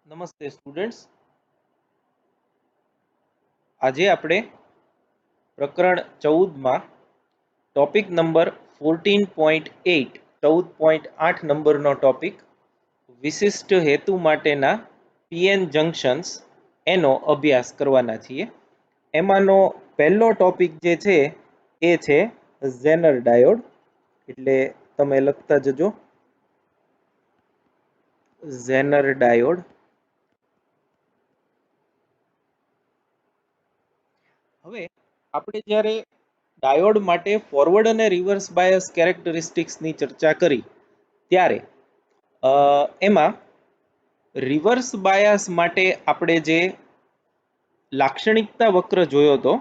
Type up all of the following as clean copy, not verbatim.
નમસ્તે સ્ટુડન્ટ્સ. આજે આપણે પ્રકરણ 14માં ટોપિક નંબર 14.8 14.8 નંબરનો ટોપિક વિશિષ્ટ હેતુ માટેના પીએન જંક્શન્સ એનો અભ્યાસ કરવાના છીએ. એમાંનો પહેલો ટોપિક જે છે એ છે ઝેનર ડાયોડ. એટલે તમે લખતા જજો ઝેનર ડાયોડ. હવે આપણે જ્યારે ડાયોડ માટે ફોરવર્ડ અને રિવર્સ બાયસ કેરેક્ટરિસ્ટિક્સની ચર્ચા કરી ત્યારે એમાં રિવર્સ બાયસ માટે આપણે જે લાક્ષણિકતા વક્ર જોયો હતો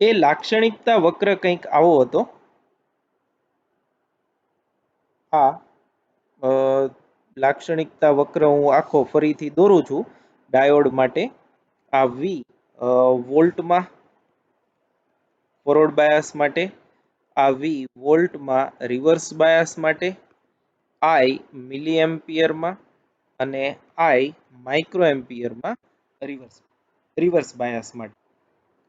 એ લાક્ષણિકતા વક્ર કંઈક આવો હતો. આ લાક્ષણિકતા વક્ર હું આખો ફરીથી દોરું છું ડાયોડ માટે. આ વી વોલ્ટમાં ફોરવર્ડ બાયસ માટે, આ વી વોલ્ટમાં રિવર્સ બાયસ માટે, આઈ મિલી એમ્પિયરમાં અને આઈ માઇક્રો એમ્પિયરમાં રિવર્સ બાયસ માટે.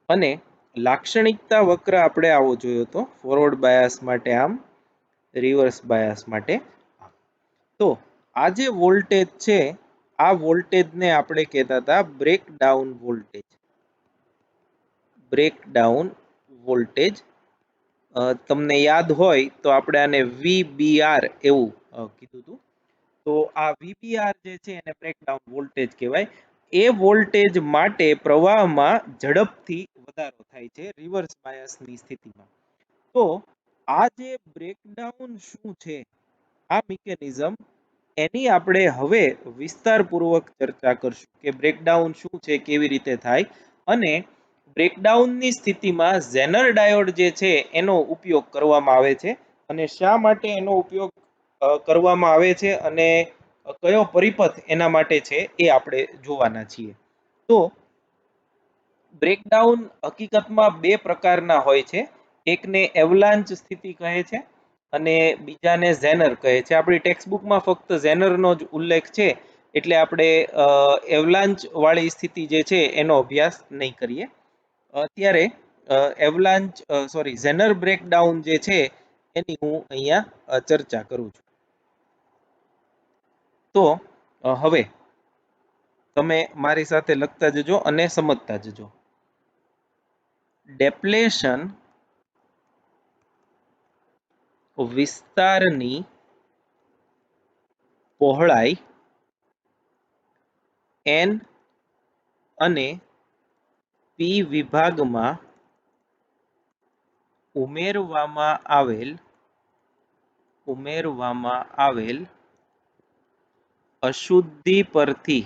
અને લાક્ષણિકતા વક્ર આપણે આવો જોયો હતો ફોરવર્ડ બાયસ માટે આમ, રિવર્સ બાયસ માટે આમ. તો આ જે વોલ્ટેજ છે આ વોલ્ટેજને આપણે કહેતા હતા બ્રેકડાઉન વોલ્ટેજ. બ્રેકડાઉન વોલ્ટેજ તમને યાદ હોય તો આપણે આને VBR એવું કીધું હતું. તો આ VBR જે છે એને બ્રેકડાઉન વોલ્ટેજ કહેવાય. એ વોલ્ટેજ માટે પ્રવાહમાં ઝડપથી વધારો થાય છે રિવર્સ બાયસની સ્થિતિમાં. તો આ જે બ્રેકડાઉન શું છે, આ મિકેનિઝમ, એની આપણે હવે વિસ્તારપૂર્વક ચર્ચા કરશું કે બ્રેકડાઉન શું છે, કેવી રીતે થાય અને બ્રેકડાઉનની સ્થિતિમાં ઝેનર ડાયોડ જે છે એનો ઉપયોગ કરવામાં આવે છે અને શા માટે એનો ઉપયોગ કરવામાં આવે છે અને કયો પરિપથ એના માટે છે એ આપણે જોવાના છીએ. તો બ્રેકડાઉન હકીકતમાં બે પ્રકારના હોય છે. એકને એવલાંચ સ્થિતિ કહે છે અને બીજાને ઝેનર કહે છે. આપણી ટેક્સ્ટબુકમાં ફક્ત ઝેનરનો જ ઉલ્લેખ છે એટલે આપણે એવલાંચ વાળી સ્થિતિ જે છે એનો અભ્યાસ નહીં કરીએ. અત્યારે ઝેનર બ્રેકડાઉન જે છે એની હું અહીંયા ચર્ચા કરું છું. તો હવે તમે મારી સાથે લખતા જજો અને સમજતા જજો. ડેપ્લેશન વિસ્તારની પહોળાઈ n અને p વિભાગમાં ઉમેરવામાં આવેલ અશુદ્ધિ પરથી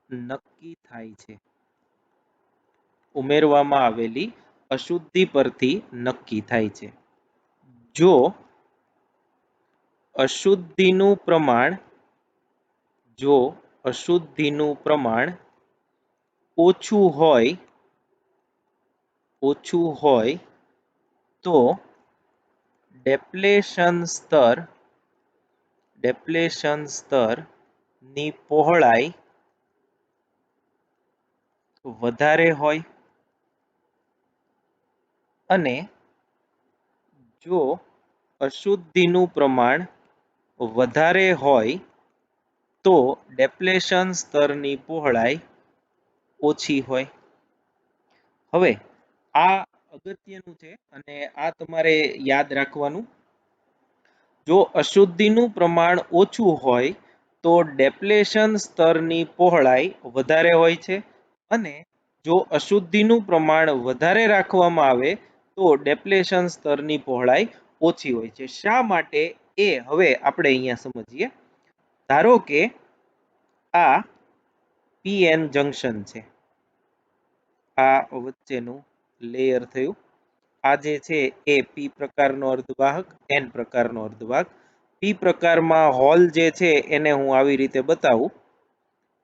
નક્કી થાય છે. ઉમેરવામાં આવેલી અશુદ્ધિ પરથી નક્કી થાય છે. જો અશુદ્ધિનું પ્રમાણ ઓછું હોય તો ડેપ્લેશન સ્તરની પહોળાઈ વધારે હોય અને જો અશુદ્ધિનું પ્રમાણ વધારે હોય તો ડેપ્લેશન સ્તરની પહોળાઈ ઓછી હોય. હવે આ અગત્યનું છે અને આ તમારે યાદ રાખવાનું. જો અશુદ્ધિનું પ્રમાણ ઓછું હોય તો ડેપ્લેશન સ્તરની પહોળાઈ વધારે હોય છે અને જો અશુદ્ધિનું પ્રમાણ વધારે રાખવામાં આવે તો ડેપ્લેશન સ્તરની પહોળાઈ ઓછી હોય છે. શા માટે એ હવે આપણે અહીંયા સમજીએ. ધારો કે આ પીએન જંક્શન છે, આ વચ્ચેનું લેયર થયું. આ જે છે એ પી પ્રકારનો અર્ધવાહક, એન પ્રકારનો અર્ધવાહક. પી પ્રકારમાં હોલ જે છે એને હું આવી રીતે બતાવું.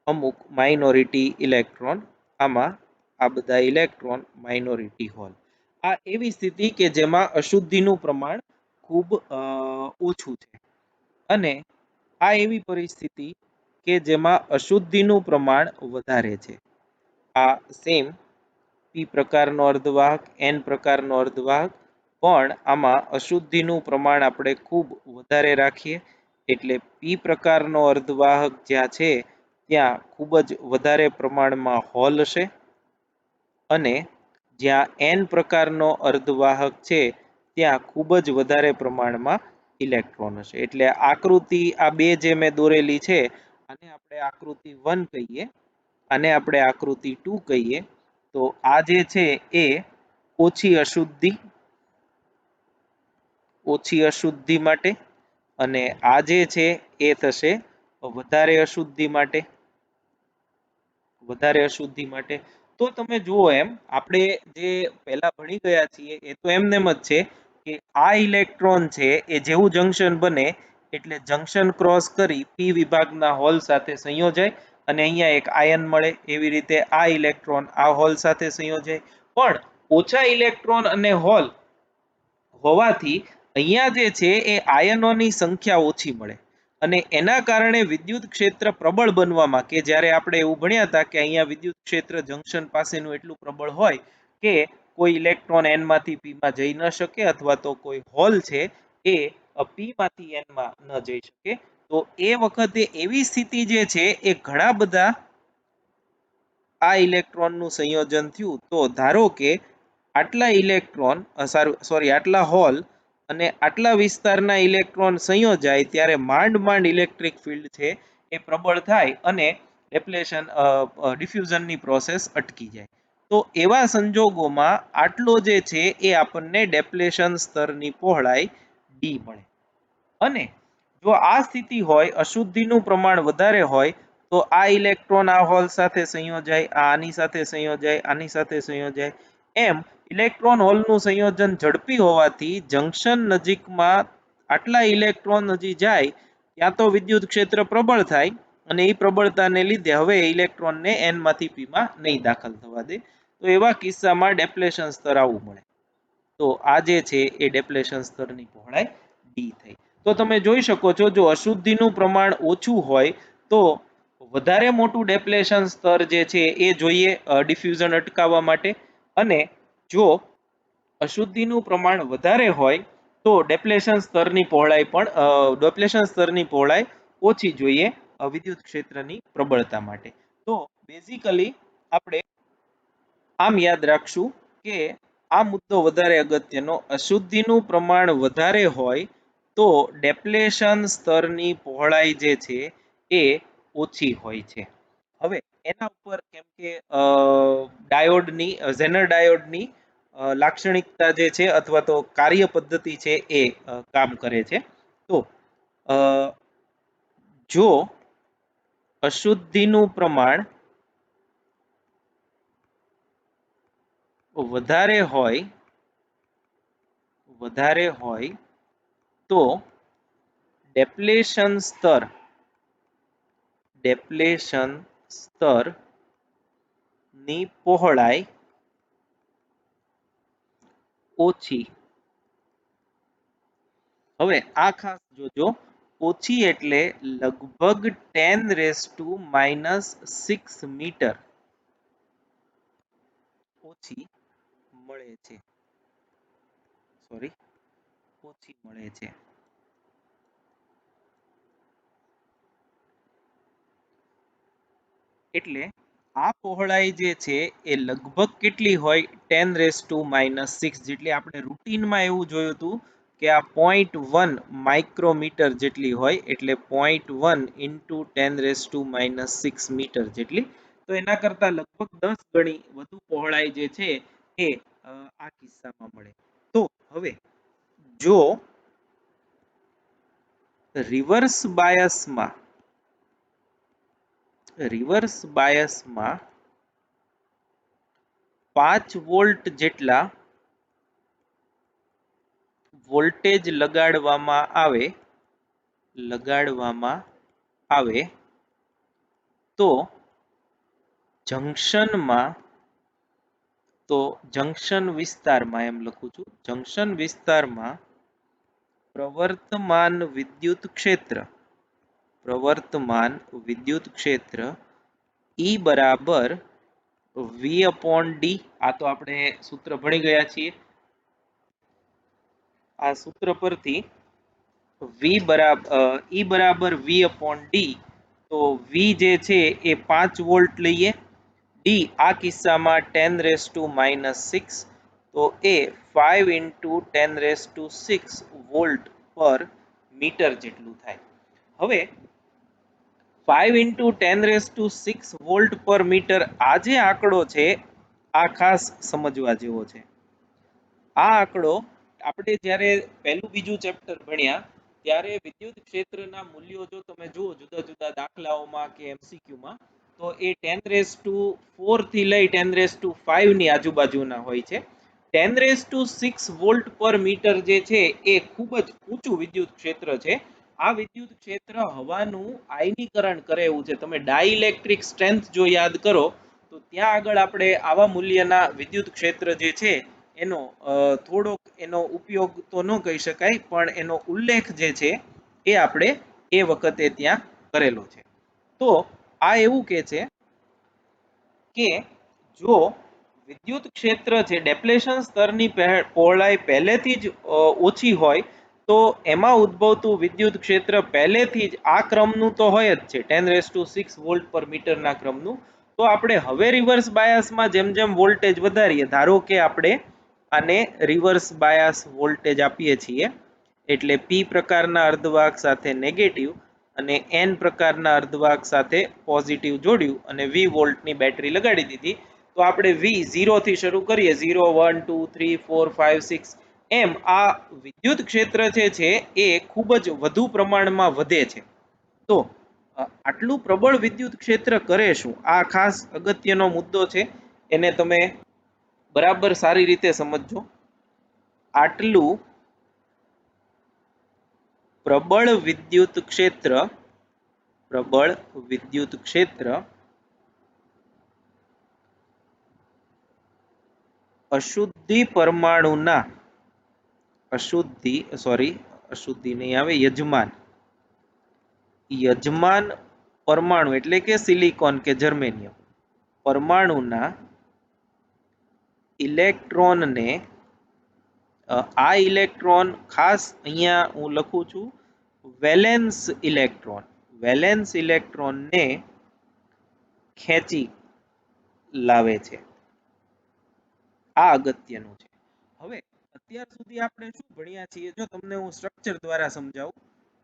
અમુક માઇનોરિટી ઇલેક્ટ્રોન, આમાં આ બધા ઇલેક્ટ્રોન માઇનોરિટી હોલ. આ એવી સ્થિતિ કે જેમાં અશુદ્ધિનું પ્રમાણ ખૂબ ઓછું છે અને આ એવી પરિસ્થિતિ કે જેમાં અશુદ્ધિનું પ્રમાણ વધારે છે. આ સેમ પી પ્રકારનો અર્ધવાહક, એન પ્રકારનો અર્ધવાહક, પણ આમાં અશુદ્ધિનું પ્રમાણ આપણે ખૂબ વધારે રાખીએ એટલે પી પ્રકારનો અર્ધવાહક જ્યાં છે ત્યાં ખૂબ જ વધારે પ્રમાણમાં હોલ હશે અને જ્યાં એન પ્રકારનો અર્ધવાહક છે ત્યાં ખૂબ જ વધારે પ્રમાણમાં ઇલેક્ટ્રોન હશે. એટલે આકૃતિ આ બે જે મેં દોરેલી છે આને આપણે આકૃતિ 1 કહીએ, આને આપણે આકૃતિ 2 કહીએ. તો આ જે છે એ ઓછી અશુદ્ધિ માટે અને આ જે છે એ થશે વધારે અશુદ્ધિ માટે. તો તમે જુઓ એમ આપણે જે પહેલા ભણી ગયા છીએ એ તો એમનેમ જ છે કે આ ઇલેક્ટ્રોન છે એ જેવું જંક્શન બને એટલે જંક્શન ક્રોસ કરી પી વિભાગના હોલ સાથે સંયોજાય અને અહીંયા એક આયન મળે. એવી રીતે આ ઇલેક્ટ્રોન આ હોલ સાથે સંયોજાય, પણ ઓછા ઇલેક્ટ્રોન અને હોલ હોવાથી અહીંયા જે છે એ આયનોની સંખ્યા ઓછી મળે અને એના કારણે વિદ્યુત ક્ષેત્ર પ્રબળ બનવામાં, કે જ્યારે આપણે એવું ભણ્યા હતા કે અહીંયા વિદ્યુત ક્ષેત્ર જંક્શન પાસેનું એટલું પ્રબળ હોય કે કોઈ ઇલેક્ટ્રોન એન માંથી પી માં જઈ ન શકે અથવા તો કોઈ હોલ છે એ પી માંથી એન માં ન જઈ શકે. તો એ વખતે એવી સ્થિતિ જે છે એ ઘણા બધા આ ઇલેક્ટ્રોનનું સંયોજન થયું. તો ધારો કે આટલા ઇલેક્ટ્રોન આટલા હોલ અને આટલા વિસ્તારના ઇલેક્ટ્રોન સંયોજાય ત્યારે માંડ માંડ ઇલેક્ટ્રિક ફિલ્ડ છે એ પ્રબળ થાય અને ડિફ્યુઝનની પ્રોસેસ અટકી જાય. તો એવા સંજોગોમાં આટલો જે છે એ આપણને ડેપ્લેશન સ્તરની પહોળાઈ ડી મળે. અને જો આ સ્થિતિ હોય, અશુદ્ધિનું પ્રમાણ વધારે હોય, તો આ ઇલેક્ટ્રોન આ હોલ સાથે સંયોજાય, આની સાથે સંયોજાય, આની સાથે સંયોજાય. એમ ઇલેક્ટ્રોન હોલનું સંયોજન ઝડપી હોવાથી જંક્શન નજીકમાં આટલા ઇલેક્ટ્રોન હજી જાય ત્યાં તો વિદ્યુત ક્ષેત્ર પ્રબળ થાય અને એ પ્રબળતાને લીધે હવે ઇલેક્ટ્રોનને એન માંથી પી માં નહીં દાખલ થવા દે. તો એવા કિસ્સામાં ડેપ્લેશન સ્તર આવું મળે. તો આ જે છે એ ડેપ્લેશન સ્તરની પહોળાઈ ડી થઈ. તો તમે જોઈ શકો છો જો અશુદ્ધિનું પ્રમાણ ઓછું હોય તો વધારે મોટું ડેપ્લેશન સ્તર જે છે એ જોઈએ ડિફ્યુઝન અટકાવવા માટે, અને જો અશુદ્ધિનું પ્રમાણ વધારે હોય તો ડેપ્લેશન સ્તરની પહોળાઈ ઓછી જોઈએ વિદ્યુત ક્ષેત્રની પ્રબળતા માટે. તો બેઝિકલી આપણે આમ યાદ રાખશું કે આ મુદ્દો વધારે અગત્યનો, અશુદ્ધિનું પ્રમાણ વધારે હોય તો ડેપ્લેશન સ્તરની પહોળાઈ જે છે એ ઓછી હોય છે. હવે એના ઉપર કેમ કે ડાયોડની ઝેનર ડાયોડની લાક્ષણિકતા જે છે અથવા તો કાર્ય પદ્ધતિ છે એ કામ કરે છે. તો જો અશુદ્ધિનું પ્રમાણ વધારે હોય તો ડેપ્લેશન સ્તરની પહોળાઈ ઓછી. હવે આ ખાસ જોજો, ઓછી એટલે લગભગ 10⁻⁻6 મીટર ઓછી મળે છે. એટલે આ પહોળાઈ જે છે એ લગભગ કેટલી હોય 10⁻⁻6 જેટલી. આપણે રૂટીનમાં એવું જોયું હતું કે આ 0.1 માઇક્રોમીટર જેટલી હોય એટલે 0.1 ઇન્ટુ 10⁻⁻6 મીટર જેટલી. તો એના કરતા લગભગ 10 ગણી વધુ પહોળાઈ જે છે એ આ કિસ્સામાં મળે. તો હવે જો રિવર્સ બાયસમાં 5 વોલ્ટ જેટલા વોલ્ટેજ લગાડવામાં આવે તો જંક્શન વિસ્તારમાં પ્રવર્તમાન વિદ્યુત ક્ષેત્ર E બરાબર V upon D. આ તો આપણે સૂત્ર ભણી ગયા છીએ. આ સૂત્ર પરથી E બરાબર V upon D. તો V જે છે એ 5 વોલ્ટ લઈએ, D આ કિસ્સામાં 10⁻⁻6, તો એ 5 × 10⁻6 વોલ્ટ પર મીટર જેટલું થાય. હવે 5 × 10⁻6 વોલ્ટ પર મીટર આ જે આંકડો છે આ ખાસ સમજવા જેવો છે. આ આંકડો આપણે જ્યારે પહેલું બીજું ચેપ્ટર ભણ્યા ત્યારે વિદ્યુત ક્ષેત્રના મૂલ્યો જો તમે જુઓ જુદા જુદા દાખલાઓમાં કે એમસીક્યુમાં, તો એ 10⁻4 થી લઈ 10⁻5 ની આજુબાજુના હોય છે. 10⁻6 વોલ્ટ પર મીટર જે છે એ ખૂબ જ ઊંચું વિદ્યુત ક્ષેત્ર છે. આ વિદ્યુત ક્ષેત્ર હવાનું આયનીકરણ કરે એવું છે. તમે ડાઇલેક્ટ્રિક સ્ટ્રેન્થ જો યાદ કરો તો ત્યાં આગળ આપણે આવા મૂલ્યના વિદ્યુત ક્ષેત્ર જે છે એનો થોડોક એનો ઉપયોગ તો ન કહી શકાય, પણ એનો ઉલ્લેખ જે છે એ આપણે એ વખતે ત્યાં કરેલો છે. તો આ એવું કે છે કે જો વિદ્યુત ક્ષેત્ર છે ડેપ્લેશન સ્તરની પહોળાઈ પહેલેથી જ ઓછી હોય તો એમાં ઉદ્ભવતું વિદ્યુત ક્ષેત્ર પહેલેથી જ આ ક્રમનું તો હોય જ છે, 10⁻6 વોલ્ટ પર મીટરના ક્રમનું. તો આપણે હવે રિવર્સ બાયસમાં જેમ જેમ વોલ્ટેજ વધારીએ, ધારો કે આપણે આને રિવર્સ બાયસ વોલ્ટેજ આપીએ છીએ, એટલે P પ્રકારના અર્ધવાહક સાથે નેગેટિવ અને N પ્રકારના અર્ધવાહક સાથે પોઝિટિવ જોડ્યું અને V વોલ્ટની બેટરી લગાડી દીધી, તો આપણે V 0 થી શરૂ કરીએ, 0 1 2 3 4 5 6 એમ આ વિદ્યુત ક્ષેત્ર જે છે એ ખૂબ જ વધુ પ્રમાણમાં વધે છે. તો આટલું પ્રબળ વિદ્યુત ક્ષેત્ર કરે શું? આ ખાસ અગત્યનો મુદ્દો છે, એને તમે બરાબર સારી રીતે સમજજો. આટલું પ્રબળ વિદ્યુત ક્ષેત્ર અશુદ્ધિ પરમાણુના યજમાન પરમાણુ એટલે કે સિલિકોન કે જર્મેનિયમ પરમાણુના ઇલેક્ટ્રોનને, આ ઇલેક્ટ્રોન ખાસ અહીંયા હું લખું છું વેલેન્સ ઇલેક્ટ્રોનને ખેંચી લાવે છે. આ અગત્યનું છે. હવે અત્યાર સુધી આપણે શું ભણ્યા છીએ, જો તમને હું સ્ટ્રક્ચર દ્વારા સમજાવું.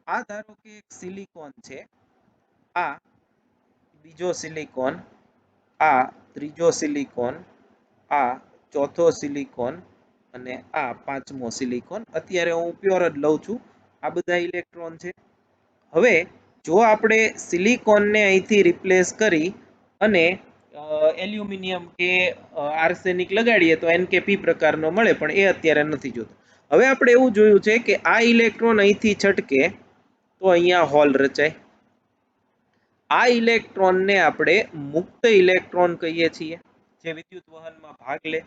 આ ધારો કે એક સિલિકોન છે, આ બીજો સિલિકોન, આ ત્રીજો સિલિકોન, આ ચોથો સિલિકોન અને આ પાંચમો સિલિકોન. અત્યારે હું પ્યોર જ લઉં છું. આ બધા ઇલેક્ટ્રોન છે. હવે જો આપણે સિલિકોનને અહીંથી રિપ્લેસ કરી અને એલ્યુમિનિયમ કે આર્સેનિક લગાડીએ તો NK P પ્રકારનો મળે, પણ એ અત્યારે નથી જોતો. હવે આપણે એવું જોયું છે કે આ ઇલેક્ટ્રોન અહીંથી છટકે તો અહીંયા હોલ રચાય. આ ઇલેક્ટ્રોનને આપણે મુક્ત ઇલેક્ટ્રોન કહીએ છીએ, જે વિદ્યુત વહનમાં ભાગ લે.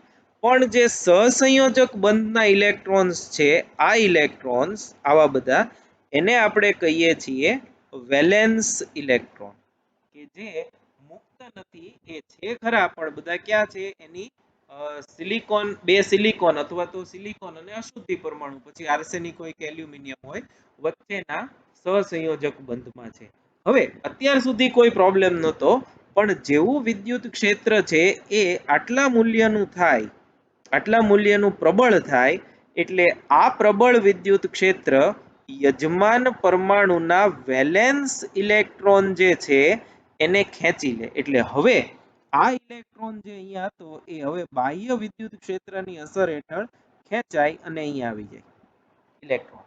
પણ જે સહસંયોજક બંધના ઇલેક્ટ્રોન્સ છે, આ ઇલેક્ટ્રોન્સ આવા બધા, એને આપણે કહીએ છીએ વેલેન્સ ઇલેક્ટ્રોન, કે જે મુક્ત નથી. એ છે ખરા, પણ બધા ક્યાં છે, એની સિલિકોન, બે સિલિકોન અથવા તો સિલિકોન અને અશુદ્ધિ પરમાણુ, પછી આર્સેનિક હોય કે એલ્યુમિનિયમ હોય, વચ્ચેના સહસંયોજક બંધમાં છે. હવે અત્યાર સુધી કોઈ પ્રોબ્લેમ નહોતો, પણ જેવું વિદ્યુત ક્ષેત્ર છે એ આટલા મૂલ્યનું થાય, આટલા મૂલ્યનું પ્રબળ થાય, એટલે આ પ્રબળ વિદ્યુત ક્ષેત્ર યજમાન પરમાણુના વેલેન્સ ઇલેક્ટ્રોન જે છે એને ખેંચી લે. એટલે હવે આ ઇલેક્ટ્રોન જે અહીંયા હતો એ હવે બાહ્ય વિદ્યુત ક્ષેત્રની અસર હેઠળ ખેંચાય અને અહીંયા આવી જાય ઇલેક્ટ્રોન.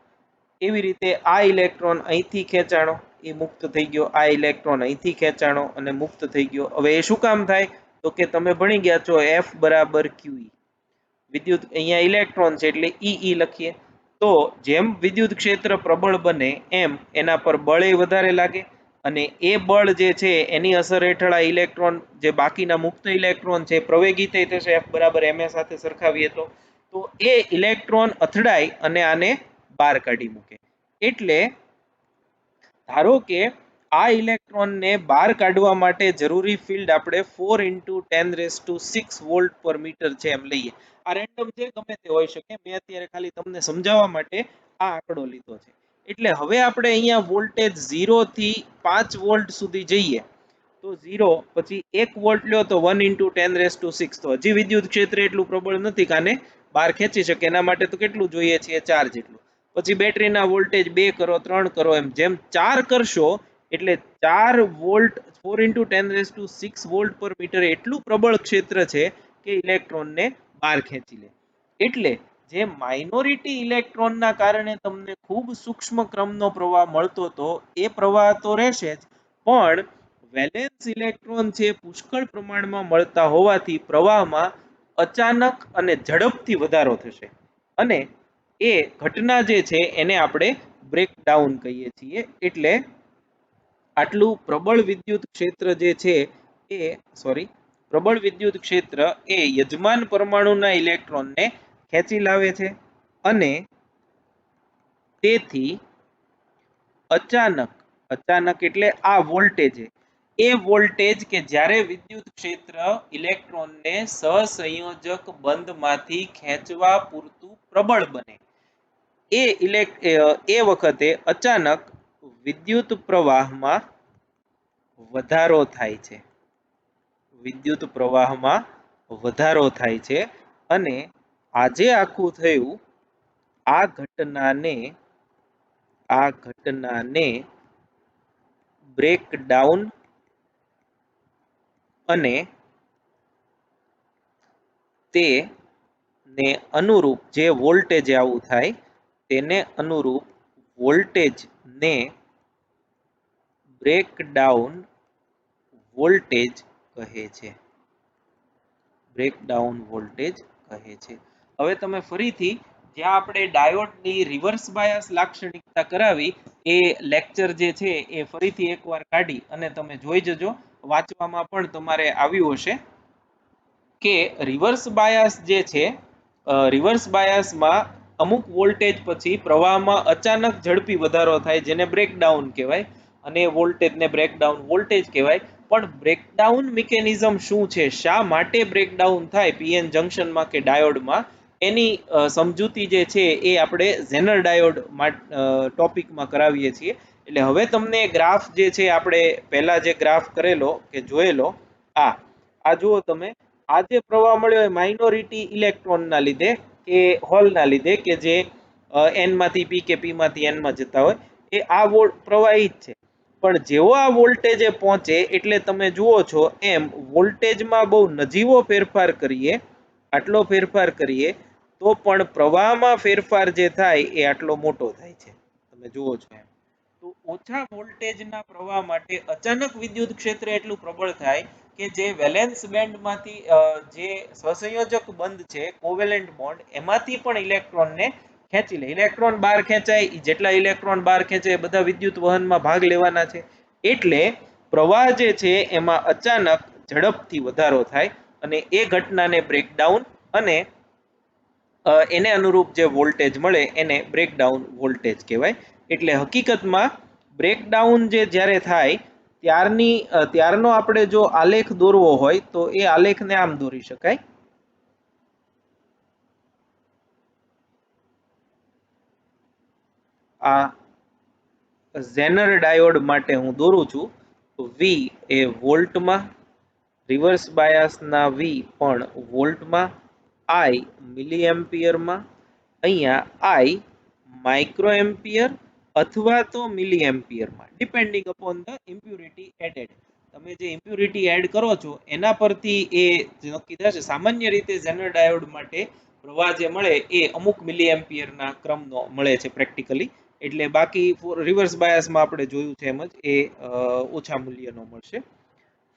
એવી રીતે આ ઇલેક્ટ્રોન અહીંથી ખેંચાણો, એ મુક્ત થઈ ગયો. આ ઇલેક્ટ્રોન અહીંથી ખેંચાણો અને મુક્ત થઈ ગયો. હવે એ શું કામ થાય, તો કે તમે ભણી ગયા છો F બરાબર QE. વિદ્યુત અહીંયા ઇલેક્ટ્રોન છે એટલે EE લખીએ. તો જેમ વિદ્યુત ક્ષેત્ર પ્રબળ બને એમ એના પર બળ વધારે લાગે, અને એ બળ જે છે એની અસર હેઠળ આ ઇલેક્ટ્રોન, જે બાકીના મુક્ત ઇલેક્ટ્રોન છે, પ્રવેગી થઈ થશે F બરાબર ma સાથે સરખાવીએ તો એ ઇલેક્ટ્રોન અથડાય અને આને બહાર કાઢી મૂકે. એટલે ધારો કે આ ઇલેક્ટ્રોનને બહાર કાઢવા માટે જરૂરી ફિલ્ડ આપણે 4 × 10⁻⁶ વોલ્ટ પર મીટર છે એમ લઈએ. આ રેન્ડમ છે, ગમે તે હોઈ શકે. મેં અત્યારે ખાલી તમને સમજાવવા માટે આ આંકડો લીધો છે. એટલે હવે આપણે અહીંયા વોલ્ટેજ 0 થી 5 વોલ્ટ સુધી જઈએ તો 0 પછી 1 વોલ્ટ લ્યો તો 1 × 10⁻⁶. તો હજી વિદ્યુત ક્ષેત્ર એટલું પ્રબળ નથી કે આને બહાર ખેંચી શકે. એના માટે તો કેટલું જોઈએ છે? 4 જેટલું. પછી બેટરીના વોલ્ટેજ 2 કરો, 3 કરો, એમ જેમ 4 કરશો એટલે 4 વોલ્ટ 4 × 10⁻⁶ વોલ્ટ પર મીટર એટલું પ્રબળ ક્ષેત્ર છે કે ઇલેક્ટ્રોનને બહાર ખેંચી લે. એટલે જે માઇનોરિટી ઇલેક્ટ્રોનના કારણે તમને ખૂબ સૂક્ષ્મ ક્રમનો પ્રવાહ મળતો હતો એ પ્રવાહ તો રહેશે જ, પણ વેલેન્સ ઇલેક્ટ્રોન છે પુષ્કળ પ્રમાણમાં મળતા હોવાથી પ્રવાહમાં અચાનક અને ઝડપથી વધારો થશે અને એ ઘટના જે છે એને આપણે બ્રેકડાઉન કહીએ છીએ. એટલે આટલું પ્રબળ વિદ્યુત ક્ષેત્ર જે છે પ્રબળ વિદ્યુત ક્ષેત્ર એ યજમાન પરમાણુના ઇલેક્ટ્રોનને ખેંચી લાવે છે અને તેથી અચાનક એટલે આ વોલ્ટેજ એ વોલ્ટેજ કે જ્યારે વિદ્યુત ક્ષેત્ર ઇલેક્ટ્રોનને સહસંયોજક બંધમાંથી ખેંચવા પૂરતું પ્રબળ બને એ વખતે અચાનક વિદ્યુત પ્રવાહમાં વધારો થાય છે. વિદ્યુત પ્રવાહમાં વધારો થાય છે અને આજે આખું થયું આ ઘટનાને બ્રેકડાઉન અને તેને અનુરૂપ જે વોલ્ટેજ આવું થાય તેને અનુરૂપ વોલ્ટેજને બ્રેકડાઉન વોલ્ટેજ કહે છે. બ્રેકડાઉન વોલ્ટેજ કહે છે. હવે તમે ફરીથી જ્યાં આપણે ડાયોડની રિવર્સ બાયસ લાક્ષણિકતા કરાવી એ લેક્ચર જે છે એ ફરીથી એકવાર કાઢી અને તમે જોઈ જજો. વાંચવામાં પણ તમારે આવ્યું હશે કે રિવર્સ બાયસ જે છે, રિવર્સ બાયસમાં અમુક વોલ્ટેજ પછી પ્રવાહમાં અચાનક ઝડપી વધારો થાય જેને બ્રેકડાઉન કહેવાય અને વોલ્ટેજને બ્રેકડાઉન વોલ્ટેજ કહેવાય. પણ બ્રેકડાઉન મિકેનિઝમ શું છે, શા માટે બ્રેકડાઉન થાય પીએન જંક્શનમાં કે ડાયોડમાં, એની સમજૂતી જે છે એ આપણે ઝેનર ડાયોડ ટોપિકમાં કરાવીએ છીએ. એટલે હવે તમને ગ્રાફ જે છે આપણે પહેલા જે ગ્રાફ કરેલો કે જોયેલો આ જુઓ તમે, આ જે પ્રવાહ મળ્યો એ માઇનોરિટી ઇલેક્ટ્રોનના લીધે કે હોલના લીધે કે જે એન માંથી પી કે પી માંથી એન માં જતા હોય એ આ પ્રવાહી જ છે. પણ જેવો આ વોલ્ટેજે પહોંચે એટલે તમે જુઓ છો એમ વોલ્ટેજમાં બહુ નજીવો ફેરફાર કરીએ, આટલો ફેરફાર કરીએ તો પણ પ્રવાહમાં ફેરફાર જે થાય એ આટલો મોટો થાય છે. તમે જુઓ છો એમ. તો ઓછા વોલ્ટેજના પ્રવાહ માટે અચાનક વિદ્યુત ક્ષેત્ર એટલું પ્રબળ થાય કે જે વેલેન્સ બેન્ડમાંથી જે સહસંયોજક બંધ છે કોવેલેન્ટ બોન્ડ એમાંથી પણ ઇલેક્ટ્રોનને ખેંચી લે. ઇલેક્ટ્રોન બહાર ખેંચાય, જેટલા ઇલેક્ટ્રોન બહાર ખેંચે એ બધા વિદ્યુત વહનમાં ભાગ લેવાના છે. એટલે પ્રવાહ જે છે એમાં અચાનક ઝડપથી વધારો થાય અને એ ઘટનાને બ્રેકડાઉન અને એને અનુરૂપ જે વોલ્ટેજ મળે એને બ્રેકડાઉન વોલ્ટેજ કહેવાય. એટલે હકીકતમાં બ્રેકડાઉન જે જ્યારે થાય ત્યારનો આપણે જો આલેખ દોરવો હોય તો એ આલેખને આમ દોરી શકાય. આ ઝેનર ડાયોડ માટે હું દોરું છું. વી એ વોલ્ટમાં, રિવર્સ બાયસના વી પણ વોલ્ટમાં, આઈ મિલી એમ્પિયરમાં, અહીંયા આઈ માઇક્રો એમ્પિયર અથવા તો મિલી એમ્પિયરમાં depending upon the impurity added. તમે જે ઇમ્પ્યુરિટી એડ કરો છો એના પરથી એ નક્કી થશે. સામાન્ય રીતે ઝેનર ડાયોડ માટે પ્રવાહ જે મળે એ અમુક મિલી એમ્પિયરના ક્રમનો મળે છે પ્રેક્ટિકલી. એટલે બાકી રિવર્સ બાયસમાં આપણે જોયું છે એમ જ એ ઓછા મૂલ્યનો મળશે.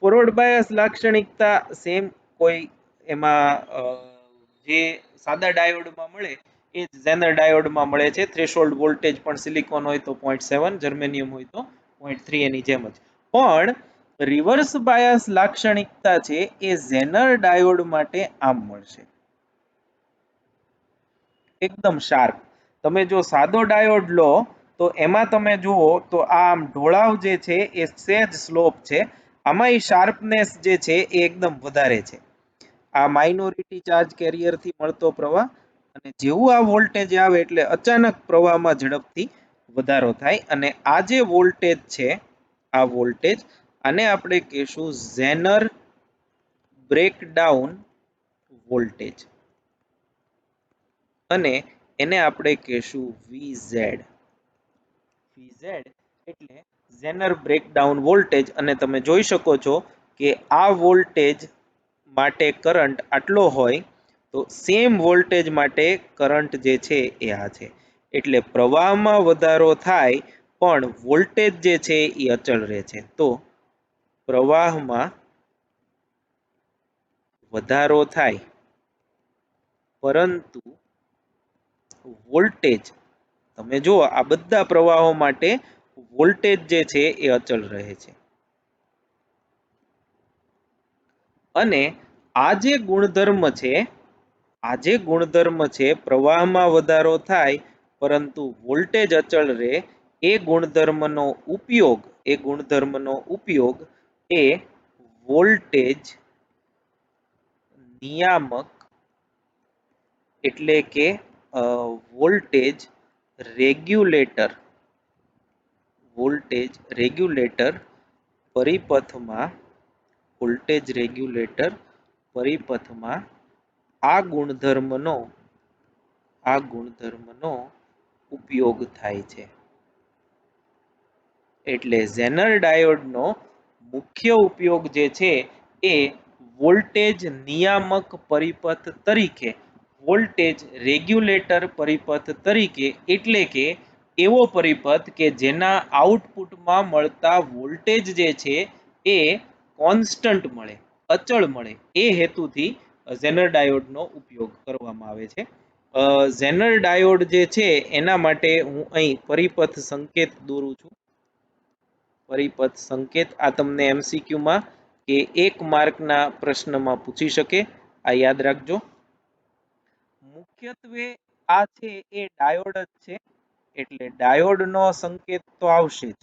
ફોરવર્ડ બાયસ લાક્ષણિકતા સેમ, કોઈ એમાં જે સાદા ડાયોડમાં મળે એ ઝેનર ડાયોડમાં મળે છે. થ્રેશોલ્ડ વોલ્ટેજ પણ સિલિકોન હોય તો 0.7, જર્મેનિયમ હોય તો 0.3 એની જેમ જ. પણ રિવર્સ બાયસ લાક્ષણિકતા છે એ ઝેનર ડાયોડ માટે આમ મળશે, એકદમ શાર્પ. તમે જો સાદો ડાયોડ લો તો એમાં તમે જુઓ તો આમ ઢોળાવ જે છે એ સહેજ સ્લોપ છે, આમાં શાર્પનેસ જે છે એ એકદમ વધારે છે. આ માઇનોરિટી ચાર્જ કેરિયર થી મળતો પ્રવાહ, અને જેવું આ વોલ્ટેજ આવે એટલે અચાનક પ્રવાહમાં ઝડપથી વધારો થાય, અને આ જે વોલ્ટેજ છે આ વોલ્ટેજ, આને આપણે કહીશું ઝેનર બ્રેકડાઉન વોલ્ટેજ, અને એને આપણે કહીશું VZ. VZ એટલે ઝેનર બ્રેકડાઉન વોલ્ટેજ. અને તમે જોઈ શકો છો કે આ વોલ્ટેજ માટે કરંટ આટલો હોય તો સેમ વોલ્ટેજ માટે કરંટ જે છે એ આ છે. એટલે પ્રવાહમાં વધારો થાય પણ વોલ્ટેજ જે છે એ અચળ રહે છે. તો પ્રવાહમાં વધારો થાય પરંતુ વોલ્ટેજ, તમે જુઓ આ બધા પ્રવાહો માટે વોલ્ટેજ જે છે એ અચળ રહે છે. અને આ જે ગુણધર્મ છે, આ જે ગુણધર્મ છે પ્રવાહમાં વધારો થાય પરંતુ વોલ્ટેજ અચળ રહે, એ ગુણધર્મનો ઉપયોગ, એ ગુણધર્મનો ઉપયોગ એ વોલ્ટેજ નિયામક એટલે કે વોલ્ટેજ રેગ્યુલેટર, વોલ્ટેજ રેગ્યુલેટર પરિપથમાં, વોલ્ટેજ રેગ્યુલેટર પરિપથમાં આ ગુણધર્મનો, આ ગુણધર્મનો ઉપયોગ થાય છે. એટલે ઝેનર ડાયોડનો મુખ્ય ઉપયોગ જે છે એ વોલ્ટેજ નિયામક પરિપથ તરીકે, વોલ્ટેજ રેગ્યુલેટર પરિપથ તરીકે, એટલે કે એવો પરિપથ કે જેના આઉટપુટમાં મળતા વોલ્ટેજ જે છે એ કોન્સ્ટન્ટ મળે, અચળ મળે, એ હેતુથી ઝેનર ડાયોડનો ઉપયોગ કરવામાં આવે છે. ઝેનર ડાયોડ જે છે એના માટે હું અહીં પરિપથ સંકેત દોરું છું. પરિપથ સંકેત આ તમને MCQમાં કે 1 માર્કના પ્રશ્નમાં પૂછી શકે, આ યાદ રાખજો. મુખ્યત્વે આ છે એ ડાયોડ જ છે, એટલે ડાયોડનો સંકેત તો આવશે જ.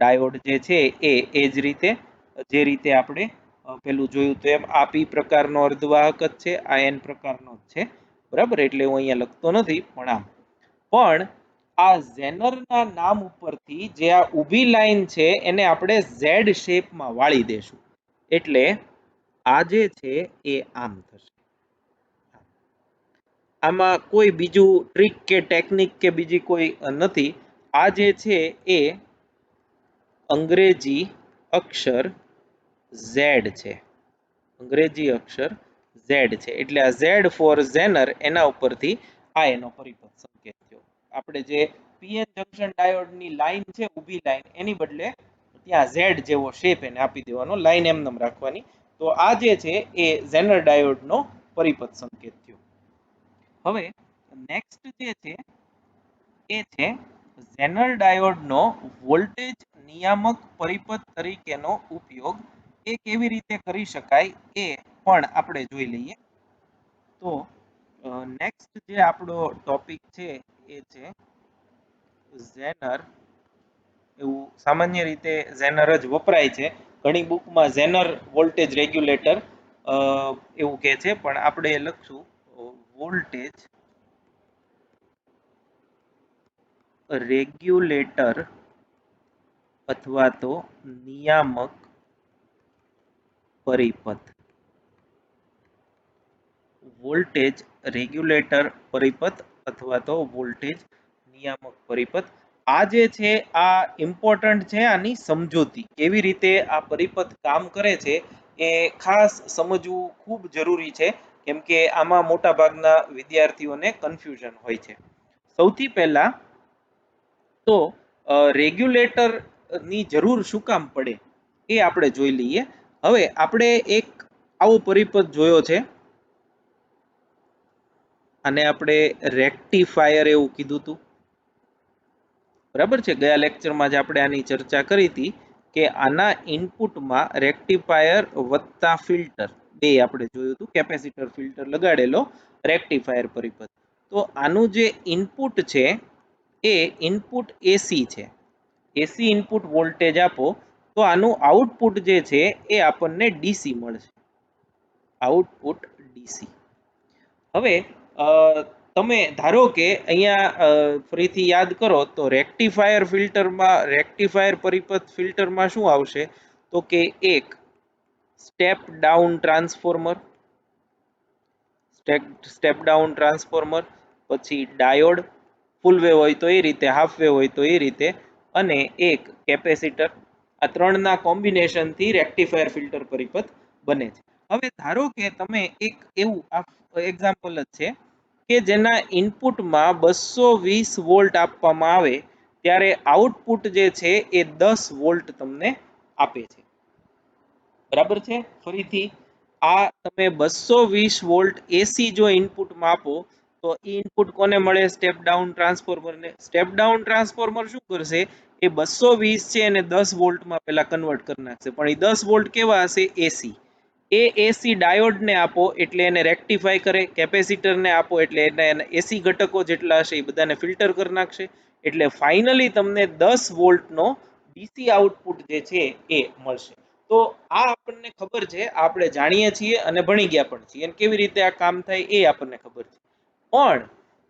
ડાયોડ જે છે એ જ રીતે, જે રીતે આપણે પેલું જોયું તો એમ આ P પ્રકારનો અર્ધવાહક જ છે, આ N પ્રકારનો જ છે, બરાબર. એટલે હું અહીંયા લખતો નથી, પણ આમ પણ આ ઝેનરના નામ ઉપરથી જે આ ઊભી લાઈન છે એને આપણે Z શેપમાં વાળી દેશું, એટલે આ જે છે એ આમ થશે. આમાં કોઈ બીજું ટ્રીક કે ટેકનિક કે બીજી કોઈ નથી. આ જે છે એ અંગ્રેજી અક્ષર Z છે, અંગ્રેજી અક્ષર Z છે, એટલે આ Z ફોર ઝેનર, એના ઉપરથી આ એનો પરિપથ સંકેત થયો. આપણે જે PN જંક્શન ડાયોડની લાઈન છે ઊભી લાઈન, એની બદલે ત્યાં Z જેવો શેપ એને આપી દેવાનો, લાઈન એમનેમ રાખવાની. તો આ જે છે એ ઝેનર ડાયોડનો પરિપથ સંકેત થયો. હવે નેક્સ્ટ જે છે એ છે ઝેનર ડાયોડનો વોલ્ટેજ નિયામક પરિપથ તરીકેનો ઉપયોગ એ કેવી રીતે કરી શકાય એ પણ આપણે જોઈ લઈએ. તો નેક્સ્ટ જે આપણો ટોપિક છે એ છે ઝેનર. એવું સામાન્ય રીતે ઝેનર જ વપરાય છે, ઘણી બુકમાં ઝેનર વોલ્ટેજ રેગ્યુલેટર એવું કહે છે, પણ આપણે લખશું વોલ્ટેજ રેગ્યુલેટર અથવા તો નિયામક પરિપથ. વોલ્ટેજ રેગ્યુલેટર પરિપથ અથવા તો વોલ્ટેજ નિયામક પરિપથ. આ જે છે આ ઇમ્પોર્ટન્ટ છે, આની સમજૂતી કેવી રીતે આ પરિપથ કામ કરે છે એ ખાસ સમજવું ખૂબ જરૂરી છે, કેમ કે આમાં મોટા ભાગના વિદ્યાર્થીઓને કન્ફ્યુઝન હોય છે. સૌથી પહેલા તો રેગ્યુલેટર ની જરૂર શું કામ પડે એ આપણે જોઈ લઈએ. હવે આપણે એક આવો પરિપથ જોયો છે, અને આપણે રેક્ટિફાયર એવું કીધું હતું, બરાબર છે. ગયા લેક્ચરમાં જ આપણે આની ચર્ચા કરી હતી કે આના ઇનપુટમાં રેક્ટિફાયર વત્તા ફિલ્ટર બે આપણે જોયું હતું, કેપેસિટર ફિલ્ટર લગાડેલો રેક્ટિફાયર પરિપથ. તો આનું જે ઇનપુટ છે એ ઇનપુટ એસી છે, એસી ઇનપુટ વોલ્ટેજ આપો તો આનું આઉટપુટ જે છે એ આપણને ડીસી મળશે, આઉટપુટ ડીસી. હવે તમે ધારો કે અહીંયા ફરીથી યાદ કરો તો રેક્ટિફાયર ફિલ્ટરમાં, રેક્ટિફાયર પરિપથ ફિલ્ટરમાં શું આવશે તો કે એક step down transformer, step down transformer, પછી ડાયોડ, ફૂલ વેવ હોય તો એ રીતે, હાફ વેવ હોય તો એ રીતે, અને એક કેપેસિટર. આ ત્રણના કોમ્બિનેશનથી રેક્ટિફાયર ફિલ્ટર પરિપથ બને છે. હવે ધારો કે તમે એક એવું એક્ઝામ્પલ જ છે કે જેના ઇનપુટમાં 220 વોલ્ટ આપવામાં આવે ત્યારે આઉટપુટ જે છે એ 10 વોલ્ટ તમને આપે છે. બરાબર છે? ફરીથી આ તમે 220 વોલ્ટ એસી જો ઇનપુટમાં આપો તો એ ઇનપુટ કોને મળે? સ્ટેપ ડાઉન ટ્રાન્સફોર્મરને. સ્ટેપ ડાઉન ટ્રાન્સફોર્મર શું કરશે? એ 220 છે એને 10 વોલ્ટમાં પહેલા કન્વર્ટ કરી નાખશે, પણ એ 10 વોલ્ટ કેવા હશે? એસી. એ એસી ડાયોડને આપો એટલે એને રેક્ટિફાય કરે, કેપેસિટરને આપો એટલે એને એસી ઘટકો જેટલા હશે એ બધાને ફિલ્ટર કરી નાખશે, એટલે ફાઇનલી તમને 10 વોલ્ટનો ડીસી આઉટપુટ જે છે એ મળશે. તો આ આપણને ખબર છે, આપણે જાણીએ છીએ અને ભણી ગયા પણ છીએ, અને કેવી રીતે આ કામ થાય એ આપણને ખબર છે. પણ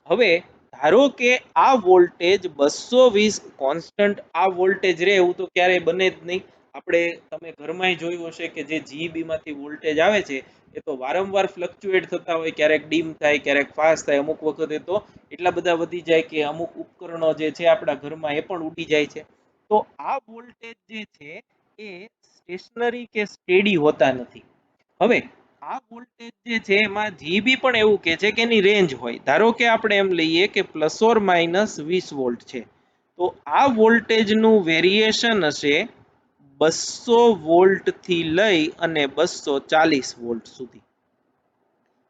હવે ધારો કે આ વોલ્ટેજ 220 કોન્સ્ટન્ટ આ વોલ્ટેજ રહે એવું તો ક્યારેય બને જ નહીં. આપણે તમે ઘરમાં જોયું હશે કે જે જીઈબી માંથી વોલ્ટેજ આવે છે એ તો વારંવાર ફ્લક્ચ્યુએટ થતા હોય, ક્યારેક ડીમ થાય, ક્યારેક ફાસ્ટ થાય, અમુક વખતે તો એટલા બધા વધી જાય કે અમુક ઉપકરણો જે છે આપણા ઘરમાં એ પણ ઉડી જાય છે. તો આ વોલ્ટેજ જે છે એ સ્ટેશનરી કે સ્ટેડી હોતા નથી. હવે આ વોલ્ટેજ જે છે એમાં જીબી પણ એવું કે છે કે એની રેન્જ હોય. ધારો કે આપણે એમ લઈએ કે પ્લસ ઓર માઇનસ 20 વોલ્ટ છે, તો આ વોલ્ટેજનું વેરિએશન હશે 200 વોલ્ટ થી લઈ અને 240 વોલ્ટ સુધી.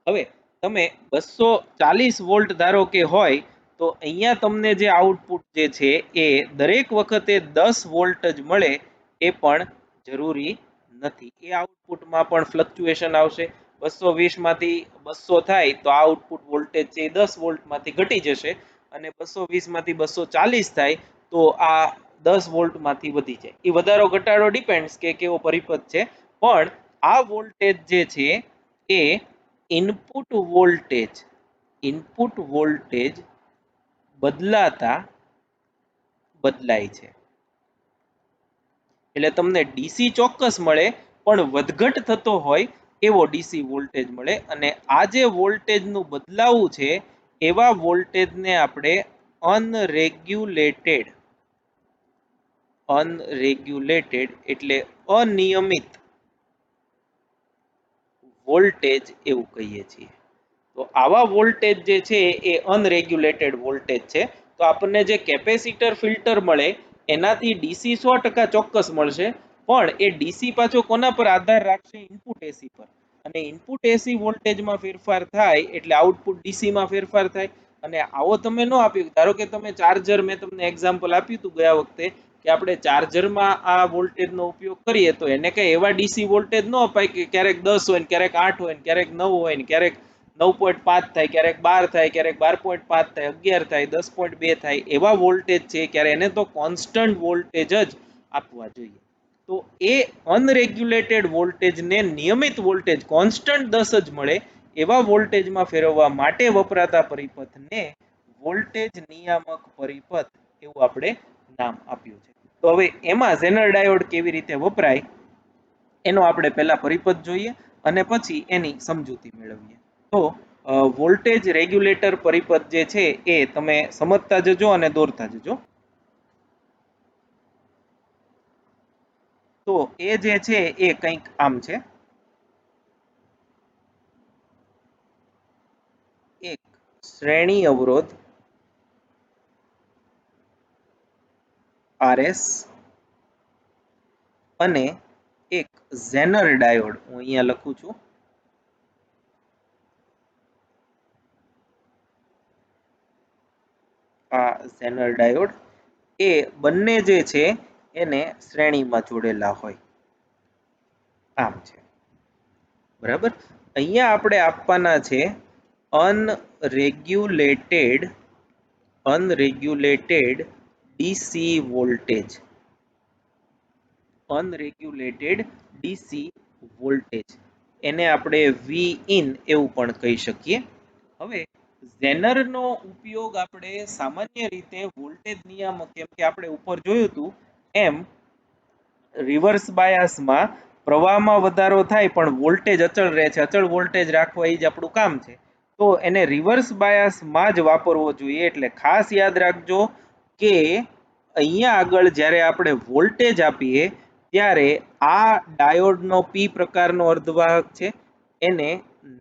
હવે તમે 240 વોલ્ટ ધારો કે હોય તો અહીંયા તમને જે આઉટપુટ જે છે એ દરેક વખતે 10 વોલ્ટ જ મળે એ પણ જરૂરી નથી. એ આઉટપુટમાં પણ ફ્લક્ચ્યુએશન આવશે. 220 માંથી 200 થાય તો આઉટપુટ વોલ્ટેજ છે 10 વોલ્ટમાંથી ઘટી જશે, અને 220 માંથી 240 થાય તો આ 10 વોલ્ટમાંથી વધી જાય. એ વધારો ઘટાડો ડિપેન્ડ્સ કે કેવો પરિપથ છે, પણ આ વોલ્ટેજ જે છે એ ઇનપુટ વોલ્ટેજ બદલાતા બદલાય છે. એટલે તમને ડીસી ચોક્કસ મળે, પણ વધઘટ થતો હોય એવો ડીસી વોલ્ટેજ મળે, અને આ જે વોલ્ટેજનું બદલાવું છે એવા વોલ્ટેજને આપણે અનરેગ્યુલેટેડ એટલે અનિયમિત વોલ્ટેજ એવું કહીએ છીએ. તો આવા વોલ્ટેજ જે છે એ અનરેગ્યુલેટેડ વોલ્ટેજ છે. તો આપણને જે કેપેસિટર ફિલ્ટર મળે એનાથી ડીસી 100% ચોક્કસ મળશે, પણ એ ડીસી પાછો કોના પર આધાર રાખશે? ઇનપુટ એસી પર. અને ઇનપુટ એસી વોલ્ટેજમાં ફેરફાર થાય એટલે આઉટપુટ ડીસીમાં ફેરફાર થાય. અને આવો તમે ન આપ્યું, ધારો કે તમે ચાર્જર, મેં તમને એક્ઝામ્પલ આપ્યું હતું ગયા વખતે કે આપણે ચાર્જરમાં આ વોલ્ટેજનો ઉપયોગ કરીએ તો એને કઈ એવા ડીસી વોલ્ટેજ ન અપાય કે ક્યારેક 10 હોય, ક્યારેક 8 હોય, ક્યારેક 9 હોય, ક્યારેક 9.5 થાય, ક્યારેક 12 થાય, ક્યારેક 12.5 થાય, 11 થાય, 10.2 થાય. એવા વોલ્ટેજ છે ક્યારે એને તો કોન્સ્ટન્ટ વોલ્ટેજ જ આપવા જોઈએ. તો એ અનરેગ્યુલેટેડ વોલ્ટેજને નિયમિત વોલ્ટેજ કોન્સ્ટન્ટ 10 જ મળે એવા વોલ્ટેજમાં ફેરવવા માટે વપરાતા પરિપથને વોલ્ટેજ નિયામક પરિપથ એવું આપણે નામ આપ્યું છે. તો હવે એમાં ઝેનર ડાયોડ કેવી રીતે વપરાય એનો આપણે પહેલા પરિપથ જોઈએ અને પછી એની સમજૂતી મેળવીએ. તો વોલ્ટેજ રેગ્યુલેટર પરિપથ જે છે એ તમે સમજતા જજો અને દોરતા જજો. તો એ જે છે એ કંઈક આમ છે. એક શ્રેણી અવરોધ RS અને એક ઝેનર ડાયોડ, હું અહીંયા લખું છું, આ ઝેનર ડાયોડ, એ બંને જે છે એને શ્રેણીમાં જોડેલા હોય. આમ છે. બરાબર. અહીંયા આપણે આપવાના છે અનરેગ્યુલેટેડ ડીસી વોલ્ટેજ, અનરેગ્યુલેટેડ ડીસી વોલ્ટેજ એને આપણે વી ઇન એવું પણ કહી શકીએ. હવે ઝેનરનો ઉપયોગ આપણે સામાન્ય રીતે વોલ્ટેજ નિયામક, કેમ કે આપણે ઉપર જોયું હતું એમ રિવર્સ બાયસમાં પ્રવાહમાં વધારો થાય પણ વોલ્ટેજ અચળ રહે છે, અચળ વોલ્ટેજ રાખવા એ જ આપણું કામ છે. તો એને રિવર્સ બાયસમાં જ વાપરવો જોઈએ. એટલે ખાસ યાદ રાખજો કે અહીંયા આગળ જ્યારે આપણે વોલ્ટેજ આપીએ ત્યારે આ ડાયોડનો પી પ્રકારનો અર્ધવાહક છે એને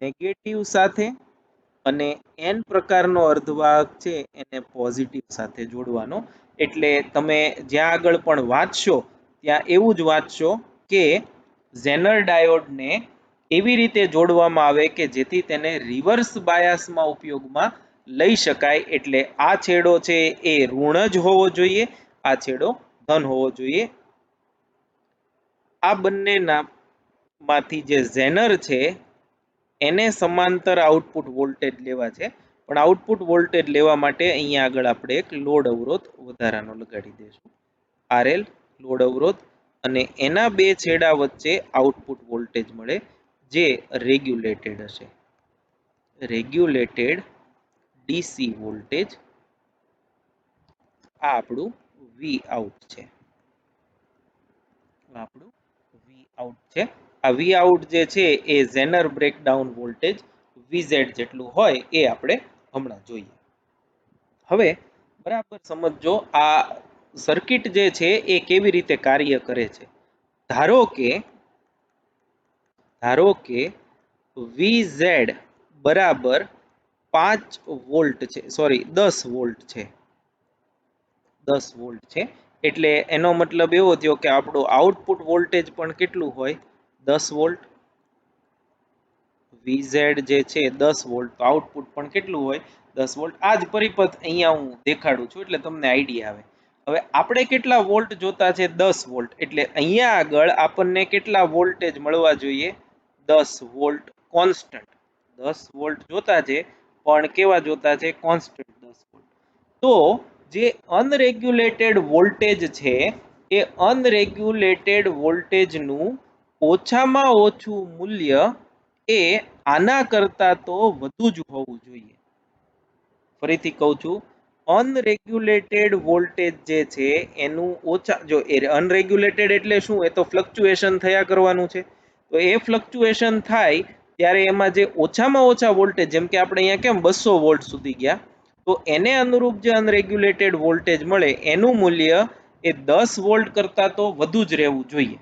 નેગેટિવ સાથે અને એન પ્રકારનો અર્ધવાહક છે એને પોઝિટિવ સાથે જોડવાનો. એટલે તમે જ્યાં આગળ પણ વાંચશો ત્યાં એવું જ વાંચશો કે ઝેનર ડાયોડને એવી રીતે જોડવામાં આવે કે જેથી તેને રિવર્સ બાયસમાં ઉપયોગમાં લઈ શકાય. એટલે આ છેડો છે એ ઋણ જ હોવો જોઈએ, આ છેડો ધન હોવો જોઈએ. આ બંનેના માંથી જે ઝેનર છે એને સમાંતર આઉટપુટ વોલ્ટેજ લેવા છે, પણ આઉટપુટ વોલ્ટેજ લેવા માટે અહીંયા આગળ આપણે એક લોડ અવરોધ વધારાનો લગાડી દઈશું, આરએલ લોડ અવરોધ, અને એના બે છેડા વચ્ચે આઉટપુટ વોલ્ટેજ મળે જે રેગ્યુલેટેડ હશે, રેગ્યુલેટેડ ડીસી વોલ્ટેજ. આ આપણું વી આઉટ છે, આપણું વી આઉટ છે. આ વી આઉટ જે છે એ ઝેનર બ્રેકડાઉન વોલ્ટેજ વીઝેડ જેટલું હોય એ આપણે હમણાં જોઈએ. હવે બરાબર સમજો આ સર્કિટ જે છે એ કેવી રીતે કાર્ય કરે છે. ધારો કે વીઝેડ બરાબર 5 વોલ્ટ છે, સોરી 10 વોલ્ટ છે, 10 વોલ્ટ છે. એટલે એનો મતલબ એવો થયો કે આપણું આઉટપુટ વોલ્ટેજ પણ કેટલું હોય, 10 વોલ્ટ. વીઝેડ જે છે 10 વોલ્ટ, તો આઉટપુટ પણ કેટલું હોય, 10 વોલ્ટ. આ જ પરિપથ અહીંયા હું દેખાડું છું એટલે તમને આઈડિયા આવે. હવે આપણે કેટલા વોલ્ટ જોતા છે, 10 વોલ્ટ. એટલે અહીંયા આગળ આપણને કેટલા વોલ્ટેજ મળવા જોઈએ, 10 વોલ્ટ કોન્સ્ટન્ટ. 10 વોલ્ટ જોતા છે પણ કેવા જોતા છે, કોન્સ્ટન્ટ 10 વોલ્ટ. તો જે અનરેગ્યુલેટેડ વોલ્ટેજ છે એ અનરેગ્યુલેટેડ વોલ્ટેજનું ઓછામાં ઓછું મૂલ્ય એ આના કરતા તો વધુ જ હોવું જોઈએ. ફરીથી કહું છું, અનરેગ્યુલેટેડ વોલ્ટેજ જે છે એનું ઓછા, જો અનરેગ્યુલેટેડ એટલે શું, એ તો ફ્લક્ચ્યુએશન થયા કરવાનું છે. તો એ ફ્લક્ચ્યુએશન થાય ત્યારે એમાં જે ઓછામાં ઓછા વોલ્ટેજ, જેમ કે આપણે અહીંયા કેમ 200 વોલ્ટ સુધી ગયા, તો એને અનુરૂપ જે અનરેગ્યુલેટેડ વોલ્ટેજ મળે એનું મૂલ્ય એ 10 વોલ્ટ કરતા તો વધુ જ રહેવું જોઈએ.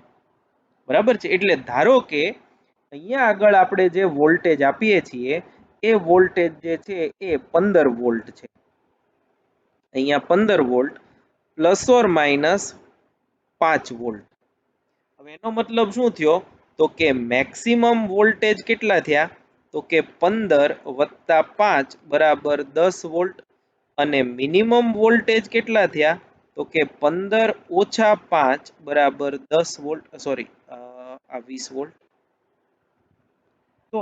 બરાબર છે. એટલે ધારો કે અહીંયા આગળ આપણે જે વોલ્ટેજ આપીએ છીએ એ વોલ્ટેજ જે છે એ 15 વોલ્ટ છે. અહીંયા 15 volt plus or minus 5 volt. હવે એનો મતલબ શું થયો, તો કે મેક્સિમમ વોલ્ટેજ કેટલા થયા, તો કે 15 વત્તા 5 બરાબર 10 વોલ્ટ, અને મિનિમમ વોલ્ટેજ કેટલા થયા, તો કે 15 ઓછા 5 બરાબર 10 વોલ્ટ, સોરી આ 20 વોલ્ટ. તો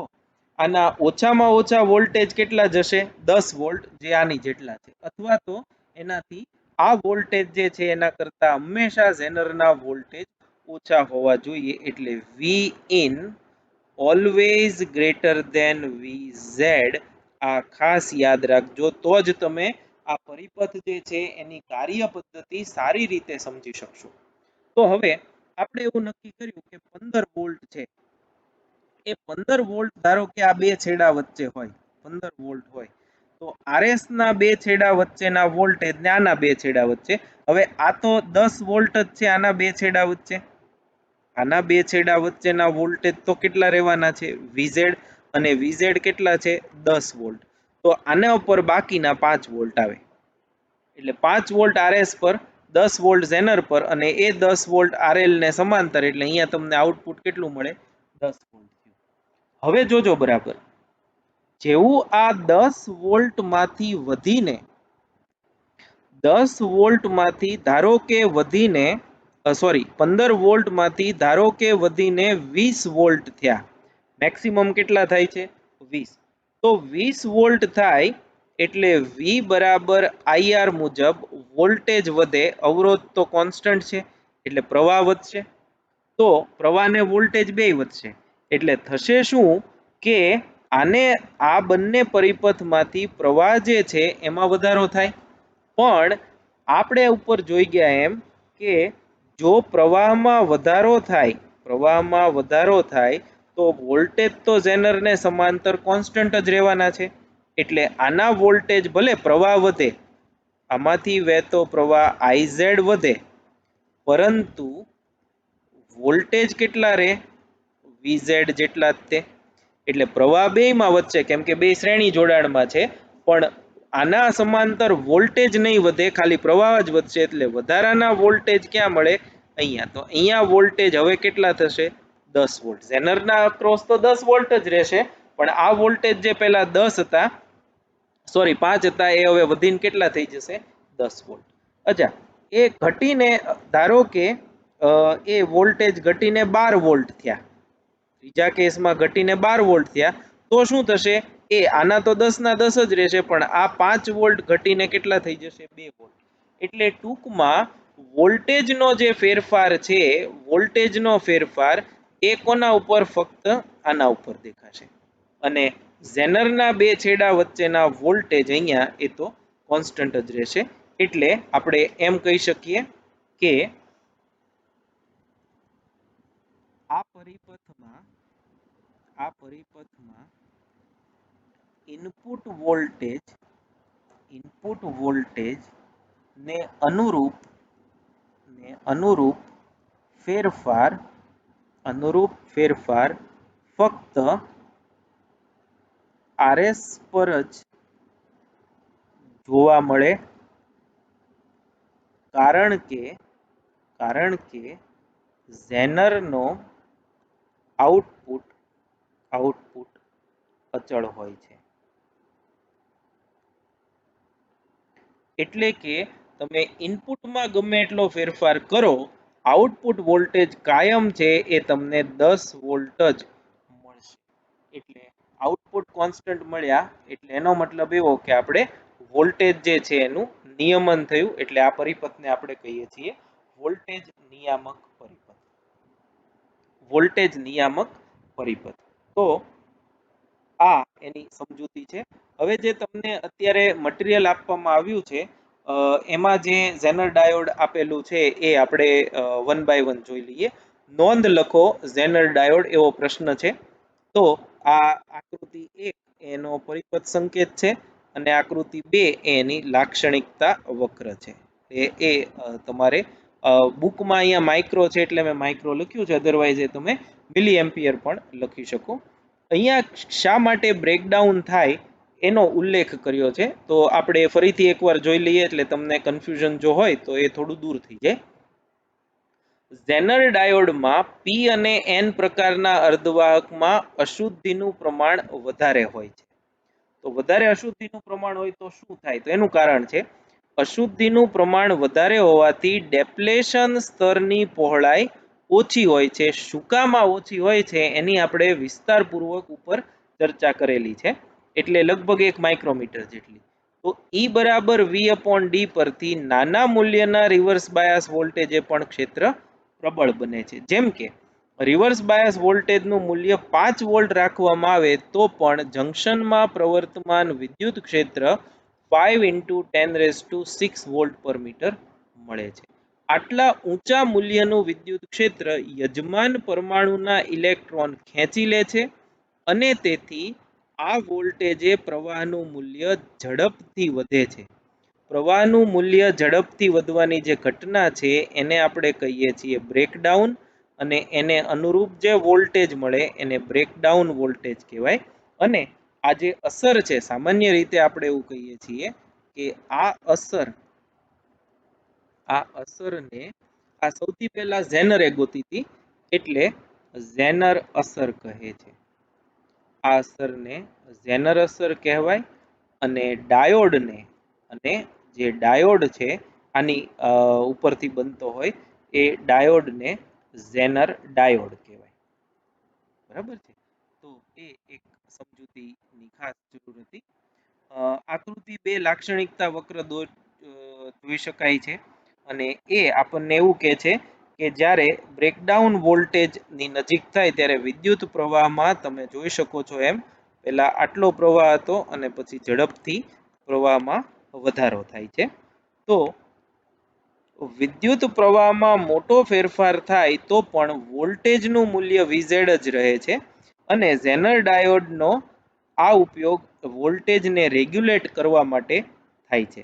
આના ઓછામાં ઓછા વોલ્ટેજ કેટલા જશે, 10 વોલ્ટ, જે આની જેટલા છે, અથવા તો એનાથી આ વોલ્ટેજ જે છે એના કરતા હંમેશા ઝેનરના વોલ્ટેજ ઓછા હોવા જોઈએ. એટલે વી ઇન ઓલવેઝ ગ્રેટર ધેન વીઝેડ. આ ખાસ યાદ રાખજો, તો જ તમે આ પરિપથ જે છે એની કાર્ય પદ્ધતિ સારી રીતે સમજી શકશો. તો હવે આપણે એવું નક્કી કર્યું કે 15 વોલ્ટ છે, એ 15 વોલ્ટ ધારો કે આ બે છેડા વચ્ચે હોય, 15 વોલ્ટ હોય, તો આરએસ ના બે છેડા વચ્ચેના વોલ્ટેજ ને આના બે છેડા વચ્ચે, હવે આ તો 10 વોલ્ટ જ છે આના બે છેડા વચ્ચે, આના બે છેડા વચ્ચેના વોલ્ટેજ તો કેટલા રહેવાના છે, વીઝેડ, અને વીઝેડ કેટલા છે, 10 વોલ્ટ. તો આના ઉપર બાકીના 5 વોલ્ટ આવે. એટલે 5 વોલ્ટ આરએસ પર, 10 વોલ્ટ ઝેનર પર, અને એ 10 વોલ્ટ આરએલ ને સમાંતર. એટલે અહીંયા તમને આઉટપુટ કેટલું મળે, 10 વોલ્ટ. હવે જોજો બરાબર, જેવું આ 10 વોલ્ટ માંથી વધીને 10 વોલ્ટ માંથી ધારો કે વધીને સોરી 15 વોલ્ટ માંથી ધારો કે વધીને 20 વોલ્ટ થયા, મેક્સિમમ કેટલા થાય છે, 20. તો 20 વોલ્ટ થાય એટલે V બરાબર IR મુજબ વોલ્ટેજ વધે, અવરોધ તો કોન્સ્ટન્ટ છે એટલે પ્રવાહ વધશે, તો પ્રવાહ ને વોલ્ટેજ બે વધશે એટલે થશે શું કે આને આ બંને પરિપથમાંથી પ્રવાહ જે છે એમાં વધારો થાય, પણ આપણે ઉપર જોઈ ગયા એમ કે જો પ્રવાહમાં વધારો થાય તો વોલ્ટેજ તો ઝેનરને સમાંતર કોન્સ્ટન્ટ જ રહેવાના છે, એટલે આના વોલ્ટેજ ભલે પ્રવાહ વધે, આમાંથી વહેતો પ્રવાહ IZ વધે, પરંતુ વોલ્ટેજ કેટલા રહે VZ જેટલા જ તે, એટલે પ્રવાહ બેયમાં વધશે કેમ કે બે શ્રેણી જોડાણમાં છે, પણ આના સમાંતર વોલ્ટેજ નહીં વધે, ખાલી પ્રવાહ જ વધશે, એટલે વધારાના વોલ્ટેજ ક્યાં મળે અહીંયા, તો અહીંયા વોલ્ટેજ હવે કેટલા થશે 10 વોલ્ટ, ઝેનરના અક્રોસ તો 10 વોલ્ટ જ રહેશે, પણ આ વોલ્ટેજ જે પહેલા 10 હતા, સોરી 5 હતા, એ હવે વધીને કેટલા થઈ જશે 10 વોલ્ટ. અચ્છા, એ ઘટીને ધારો કે એ વોલ્ટેજ ઘટીને 12 વોલ્ટ થયા, ત્રીજા કેસમાં ઘટીને 12 વોલ્ટ થયા, તો શું થશે એ આના તો 10 ના 10 જ રહેશે, પણ આ 5 વોલ્ટ ઘટીને કેટલા થઈ જશે 2 વોલ્ટ, એટલે ટૂંકમાં વોલ્ટેજનો જે ફેરફાર છે, વોલ્ટેજનો ફેરફાર એ કોના ઉપર, ફક્ત આના ઉપર દેખાશે, અને ઝેનરના બે છેડા વચ્ચેના વોલ્ટેજ અહીંયા એ તો કોન્સ્ટન્ટ જ રહેશે, એટલે આપણે એમ કહી શકીએ કે આ પરિપથમાં ઇનપુટ વોલ્ટેજ ને અનુરૂપ ફેરફાર ફક્ત RS પર જ જોવા મળે, કારણ કે ઝેનરનો આઉટપુટ અચળ હોય છે, એટલે કે તમે ઇનપુટમાં ગમે એટલો ફેરફાર કરો, આઉટપુટ વોલ્ટેજ કાયમ છે એ તમને 10 વોલ્ટ જ મળશે, એટલે આઉટપુટ કોન્સ્ટન્ટ મળ્યા એટલે એનો મતલબ એવો કે આપણે વોલ્ટેજ જે છે એનું નિયમન થયું, એટલે આ પરિપથને આપણે કહીએ છીએ વોલ્ટેજ નિયામક પરિપથ. તો આ એની સમજૂતી છે. હવે જે તમને અત્યારે મટીરિયલ આપવામાં આવ્યું છે, એમાં જે ઝેનર ડાયોડ આપેલું છે એ આપણે વન બાય વન જોઈ લઈએ. નોંધ લખો ઝેનર ડાયોડ એવો પ્રશ્ન છે, તો આ આકૃતિ 1 એનો પરિપથ સંકેત છે, અને આકૃતિ 2 એની લાક્ષણિકતા વક્ર છે. એ તમારે બુકમાં અહીંયા માઇક્રો છે એટલે મેં માઇક્રો લખ્યું છે, અધરવાઇઝ એ તમે મિલી એમ્પિયર પણ લખી શકો. અહીંયા શા માટે બ્રેકડાઉન થાય એનો ઉલ્લેખ કર્યો છે, તો આપણે ફરીથી એકવાર જોઈ લઈએ એટલે તમને કન્ફ્યુઝન જો હોય તો એ થોડું દૂર થઈ જાય. ઝેનર ડાયોડમાં P અને N પ્રકારના અર્ધવાહકમાં અશુદ્ધિનું પ્રમાણ વધારે હોય છે. તો વધારે અશુદ્ધિનું પ્રમાણ હોય તો શું થાય, તો એનું કારણ છે અશુદ્ધિનું પ્રમાણ વધારે હોવાથી ડેપ્લેશન સ્તરની પહોળાઈ ઓછી હોય છે. શું કામ ઓછી હોય છે એની આપણે વિસ્તારપૂર્વક ઉપર ચર્ચા કરેલી છે, એટલે લગભગ 1 માઇક્રોમીટર જેટલી. તો E બરાબર V/D પરથી નાના મૂલ્યના રિવર્સ બાયસ વોલ્ટેજે પણ ક્ષેત્ર પ્રબળ બને છે. જેમ કે રિવર્સ બાયસ વોલ્ટેજનું મૂલ્ય 5 વોલ્ટ રાખવામાં આવે તો પણ જંક્શનમાં પ્રવર્તમાન વિદ્યુત ક્ષેત્ર 5 × 10⁶ વોલ્ટ પર મીટર મળે છે. આટલા ઊંચા મૂલ્યનું વિદ્યુત ક્ષેત્ર યજમાન પરમાણુના ઇલેક્ટ્રોન ખેંચી લે છે, અને તેથી આ વોલ્ટેજે પ્રવાહનું મૂલ્ય ઝડપથી વધે છે. પ્રવાહનું મૂલ્ય ઝડપથી વધવાની જે ઘટના છે એને આપણે કહીએ છીએ બ્રેકડાઉન, અને એને અનુરૂપ જે વોલ્ટેજ મળે એને બ્રેકડાઉન વોલ્ટેજ કહેવાય. અને આ જે અસર છે, સામાન્ય રીતે આપણે એવું કહીએ છીએ કે આ અસરને સૌથી પહેલા ઝેનરે ગોતી હતી, એટલે ઝેનર અસર કહે છે. આ અસરને ઝેનર અસર કહેવાય, અને જે ડાયોડ છે આની ઉપરથી બનતો હોય એ ડાયોડને ઝેનર ડાયોડ કહેવાય. બરાબર છે, તો એ એક સમજૂતી ની ખાસ જરૂર હતી. આકૃતિ 2 લાક્ષણિકતા વક્ર જોઈ શકાય છે અને એ આપણને એવું કહે છે કે જ્યારે બ્રેકડાઉન વોલ્ટેજની નજીક થાય ત્યારે વિદ્યુત પ્રવાહમાં તમે જોઈ શકો છો એમ પહેલા આટલો પ્રવાહ હતો અને પછી ઝડપથી પ્રવાહમાં વધારો થાય છે. તો વિદ્યુત પ્રવાહમાં મોટો ફેરફાર થાય તો પણ વોલ્ટેજનું મૂલ્ય VZ જ રહે છે અને ઝેનર ડાયોડનો આ ઉપયોગ વોલ્ટેજને રેગ્યુલેટ કરવા માટે થાય છે.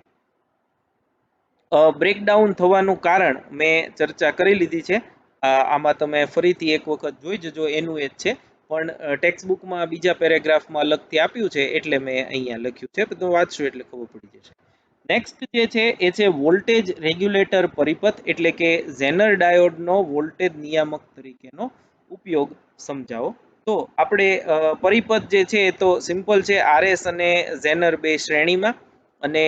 બ્રેકડાઉન થવાનું કારણ મેં ચર્ચા કરી લીધી છે. આમાં તમે ફરીથી એક વખત જોઈ જજો, એનું એ જ છે, પણ ટેક્સ્ટ બુકમાં બીજા પેરેગ્રાફમાં અલગથી આપ્યું છે એટલે મેં અહીંયા લખ્યું છે, તો વાંચશો એટલે ખબર પડી જશે. નેક્સ્ટ જે છે એ છે વોલ્ટેજ રેગ્યુલેટર પરિપથ, એટલે કે ઝેનર ડાયોડનો વોલ્ટેજ નિયામક તરીકેનો ઉપયોગ સમજાવો. તો આપણે પરિપથ જે છે એ તો સિમ્પલ છે, આરએસ અને ઝેનર બે શ્રેણીમાં અને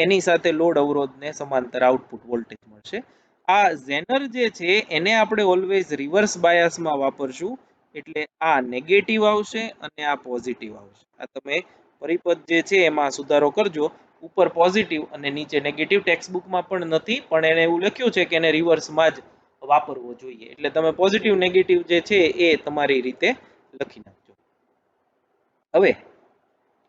એની સાથે લોડ અવરોધને સમાંતર આઉટપુટ વોલ્ટેજ મળશે. આ ઝેનર જે છે એને આપણે ઓલવેઝ રિવર્સ બાયસમાં વાપરશું, એટલે આ નેગેટિવ આવશે અને આ પોઝિટિવ આવશે. આ તમે પરિપથ જે છે એમાં સુધારો કરજો, ઉપર પોઝિટિવ અને નીચે નેગેટિવ. ટેક્સ્ટ બુકમાં પણ નથી, પણ એને એવું લખ્યું છે કે એને રિવર્સમાં જ વાપરવો જોઈએ, એટલે તમે પોઝિટિવ નેગેટિવ જે છે એ તમારી રીતે લખી નાખજો. હવે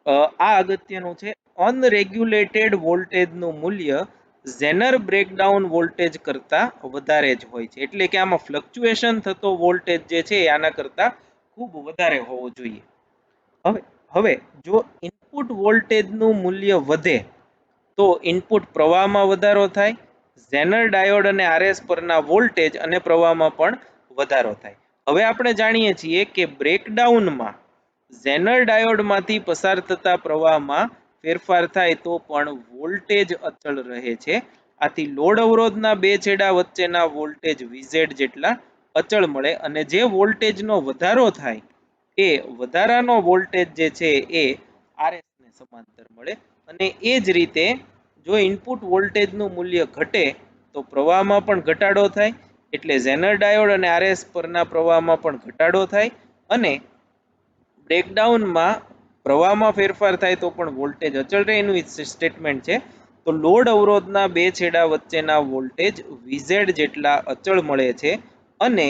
આ અગત્યનું છે, અનરેગ્યુલેટેડ વોલ્ટેજનું મૂલ્ય ઝેનર બ્રેકડાઉન વોલ્ટેજ કરતા વધારે જ હોય છે, એટલે કે આમાં ફ્લક્ચ્યુએશન થતો વોલ્ટેજ જે છે આના કરતા ખૂબ વધારે હોવો જોઈએ. હવે જો ઇનપુટ વોલ્ટેજનું મૂલ્ય વધે તો ઇનપુટ પ્રવાહમાં વધારો થાય, ઝેનર ડાયોડ અને આરએસ પરના વોલ્ટેજ અને પ્રવાહમાં પણ વધારો થાય. હવે આપણે જાણીએ છીએ કે બ્રેકડાઉનમાં ઝેનર ડાયોડમાંથી પસાર થતા પ્રવાહમાં ફેરફાર થાય તો પણ વોલ્ટેજ અચળ રહે છે. આથી લોડ અવરોધના બે છેડા વચ્ચેના વોલ્ટેજ VZ જેટલા અચળ મળે અને જે વોલ્ટેજનો વધારો થાય એ વધારાનો વોલ્ટેજ જે છે એ RS ને સમાંતર મળે. અને એ જ રીતે જો ઇનપુટ વોલ્ટેજનું મૂલ્ય ઘટે તો પ્રવાહમાં પણ ઘટાડો થાય, એટલે ઝેનર ડાયોડ અને આરએસ પરના પ્રવાહમાં પણ ઘટાડો થાય અને બ્રેકડાઉનમાં પ્રવાહમાં ફેરફાર થાય તો પણ વોલ્ટેજ અચળ રહે, એનું સ્ટેટમેન્ટ છે. તો લોડ અવરોધના બે છેડા વચ્ચેના વોલ્ટેજ VZ જેટલા અચળ મળે છે અને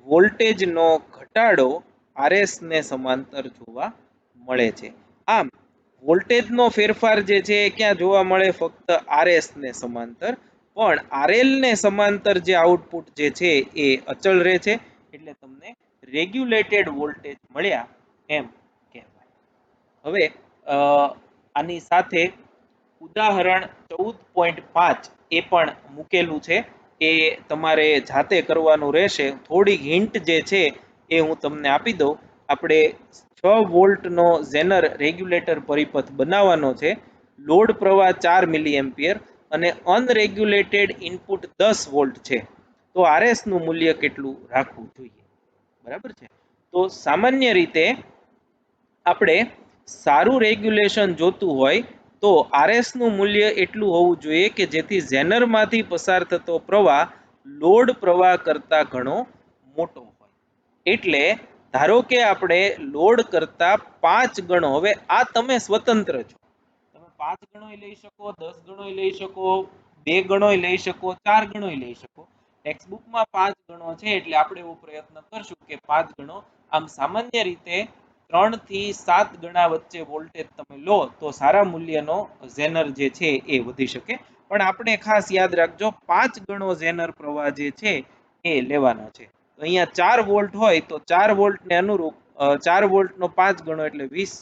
વોલ્ટેજનો ઘટાડો RS ને સમાંતર જોવા મળે છે. આમ વોલ્ટેજનો ફેરફાર જે છે એ ક્યાં જોવા મળે? ફક્ત RS ને સમાંતર, પણ RL ને સમાંતર જે આઉટપુટ જે છે એ અચળ રહે છે, એટલે તમને રેગ્યુલેટેડ વોલ્ટેજ મળ્યા એમ કહેવાય. હવે આની સાથે ઉદાહરણ 14.5 એ પણ મૂકેલું છે, એ તમારે જાતે કરવાનું રહેશે. થોડી હિન્ટ જે છે એ હું તમને આપી દઉં. આપણે 6 વોલ્ટનો ઝેનર રેગ્યુલેટર પરિપથ બનાવવાનો છે, લોડ પ્રવાહ 4 મિલી એમ્પિયર અને અનરેગ્યુલેટેડ ઇનપુટ 10 વોલ્ટ છે. તો આરએસ નું મૂલ્ય કેટલું રાખવું જોઈએ? બરાબર છે. તો સામાન્ય રીતે આપણે સારું રેગ્યુલેશન જોતું હોય તો આરએસ નું મૂલ્ય એટલું હોવું જોઈએ કે જેથી ઝેનરમાંથી પસાર થતો પ્રવાહ લોડ પ્રવાહ કરતા ઘણો મોટો હોય. એટલે ધારો કે આપણે લોડ કરતા 5 ગણો, હવે આ તમે સ્વતંત્ર છો, તમે 5 ગણોય લઈ શકો, 10 ગણોય લઈ શકો, 2 ગણોય લઈ શકો, 4 ગણોય લઈ શકો. ટેક્સ્ટ બુકમાં 5 ગણો છે એટલે આપણે એવો પ્રયત્ન કરશું કે 5 ગણો. આમ સામાન્ય રીતે 3 થી 7 ગણા વચ્ચે વોલ્ટેજ તમે લો તો સારા મૂલ્યનો ઝેનર જે છે એ વધી શકે. પણ આપણે ખાસ યાદ રાખજો, 5 ગણો ઝેનર પ્રવાહ જે છે એ લેવાનો છે. તો અહીંયા 4 વોલ્ટ હોય તો 4 વોલ્ટને અનુરૂપ 4 વોલ્ટનો 5 ગણો એટલે 20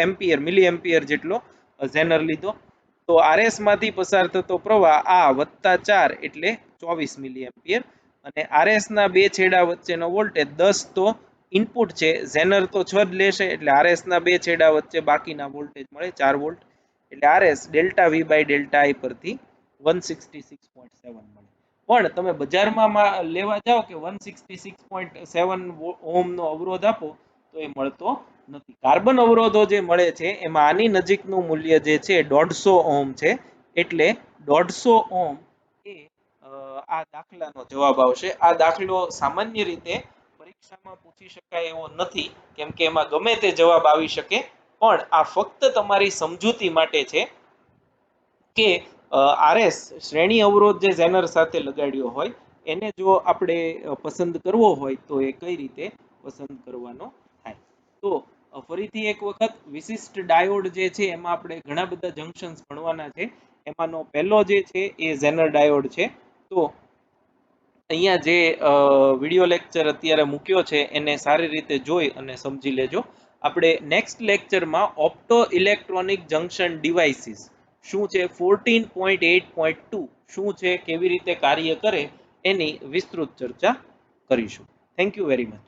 એમ્પિયર મિલી એમ્પિયર જેટલો ઝેનર લીધો. તો આરએસ માંથી પસાર થતો પ્રવાહ આ +4 એટલે 24 મિલી એમ્પિયર અને આરએસ ના બે છેડા વચ્ચેનો વોલ્ટેજ 10 તો ઇનપુટ છે, ઝેનર તો 6 જ લેશે એટલે આરએસ ના બે છેડા વચ્ચે બાકીના વોલ્ટેજ મળે 4 વોલ્ટ, એટલે RS delta V by delta I પરથી 166.7 મળે. પણ તમે બજારમાં લેવા જાઓ કે 166.7 ઓહમ નો અવરોધ આપો તો એ મળતો નથી. કાર્બન અવરોધો જે મળે છે એમાં આની નજીકનું મૂલ્ય જે છે 150 ઓહમ છે, એટલે 150 ઓહમ એ આ દાખલાનો જવાબ આવશે. આ દાખલો સામાન્ય રીતે પરીક્ષામાં પૂછી શકાય એવો નથી, કેમ કે એમાં ગમે તે જવાબ આવી શકે, પણ આ ફક્ત તમારી સમજૂતી માટે છે કે આરએસ શ્રેણી અવરોધ જે ઝેનર સાથે લગાડ્યો હોય એને જો આપણે પસંદ કરવો હોય તો એ કઈ રીતે પસંદ કરવાનો થાય. તો ફરીથી એક વખત વિશિષ્ટ ડાયોડ જે છે એમાં આપણે ઘણા બધા જંક્શન્સ ભણવાના છે. એમાંનો પહેલો જે છે એ ઝેનર ડાયોડ છે. તો અહીંયા જે વિડિયો લેક્ચર અત્યારે મૂક્યો છે એને સારી રીતે જોઈ અને સમજી લેજો. આપણે નેક્સ્ટ લેક્ચરમાં ઓપ્ટો ઇલેક્ટ્રોનિક જંક્શન ડિવાઇસીસ શું છે, 14.8.2 શું છે, કેવી રીતે કાર્ય કરે એની વિસ્તૃત ચર્ચા કરીશું. Thank you very much.